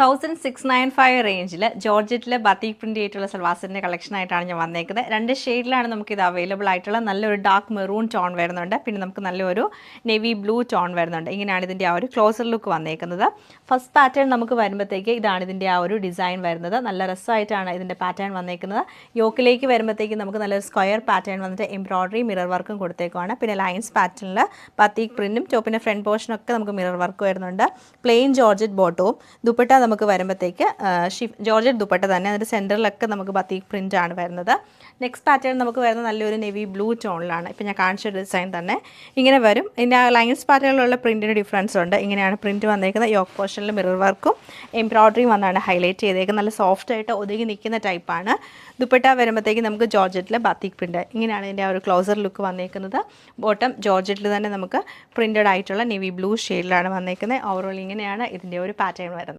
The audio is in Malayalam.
1695 റേഞ്ചിൽ ജോർജറ്റിൽ ബത്തീക് പ്രിൻ്റ് ചെയ്തിട്ടുള്ള സൽവാസിൻ്റെ കളക്ഷനായിട്ടാണ് ഞാൻ വന്നേക്കുന്നത്. 2 ഷെയ്ഡിലാണ് നമുക്കിത് അവൈലബിൾ ആയിട്ടുള്ള. നല്ലൊരു ഡാർക്ക് മെറൂൺ ടോൺ വരുന്നുണ്ട്, പിന്നെ നമുക്ക് നല്ലൊരു നെവി ബ്ലൂ ടോൺ വരുന്നുണ്ട്. ഇങ്ങനെയാണ് ഇതിൻ്റെ ആ ഒരു ക്ലോസർ ലുക്ക് വന്നേക്കുന്നത്. ഫസ്റ്റ് പാറ്റേൺ നമുക്ക് വരുമ്പോഴത്തേക്ക് ഇതാണ് ഇതിൻ്റെ ആ ഒരു ഡിസൈൻ വരുന്നത്. നല്ല രസമായിട്ടാണ് ഇതിൻ്റെ പാറ്റേൺ വന്നേക്കുന്നത്. യോക്കിലേക്ക് വരുമ്പോഴത്തേക്ക് നമുക്ക് നല്ലൊരു സ്ക്വയർ പാറ്റേൺ വന്നിട്ട് എംബ്രോയ്ഡറി മിറർ വർക്കും കൊടുത്തേക്കുവാണ്. പിന്നെ ലൈൻസ് പാറ്റേണിൽ ബത്തീക് പ്രിൻറ്റും ടോപ്പിൻ്റെ ഫ്രണ്ട് പോർഷനൊക്കെ നമുക്ക് മിറർ വർക്ക് വരുന്നുണ്ട്. പ്ലെയിൻ ജോർജറ്റ് ബോട്ടവും ദുപ്പട്ട നമുക്ക് വരുമ്പോഴത്തേക്ക് ജോർജറ്റ് ദുപ്പട്ട തന്നെ, അതിൻ്റെ സെൻറ്ററിലൊക്കെ നമുക്ക് ബത്തീക് പ്രിൻ്റ് ആണ് വരുന്നത്. നെക്സ്റ്റ് പാറ്റേൺ നമുക്ക് വരുന്നത് നല്ലൊരു നെവി ബ്ലൂ ടോണിലാണ്. ഇപ്പോൾ ഞാൻ കാണിച്ച ഡിസൈൻ തന്നെ ഇങ്ങനെ വരും. ഇതിൻ്റെ ലൈൻസ് പാറ്റേണിലുള്ള പ്രിൻറ്റിന് ഡിഫറൻസ് ഉണ്ട്. ഇങ്ങനെയാണ് പ്രിൻറ്റ് വന്നേക്കുന്നത്. യോക്ക് പോർഷനിൽ മിറർ വർക്കും എംബ്രോയ്ഡറിയും വന്നാണ് ഹൈലൈറ്റ് ചെയ്തേക്കുന്നത്. നല്ല സോഫ്റ്റ് ആയിട്ട് ഒതുങ്ങി നിൽക്കുന്ന ടൈപ്പാണ്. ദുപ്പട്ട വരുമ്പോഴത്തേക്ക് നമുക്ക് ജോർജറ്റിൽ ബത്തീക് പ്രിൻ്റ്. ഇങ്ങനെയാണ് ഇതിൻ്റെ ആ ഒരു ക്ലോസർ ലുക്ക് വന്നേക്കുന്നത്. ബോട്ടം ജോർജറ്റിൽ തന്നെ നമുക്ക് പ്രിൻറ്റഡ് ആയിട്ടുള്ള നെവി ബ്ലൂ ഷെയ്ഡിലാണ് വന്നേക്കുന്നത്. ഓവറോൾ ഇങ്ങനെയാണ് ഇതിൻ്റെ ഒരു പാറ്റേൺ വരുന്നത്.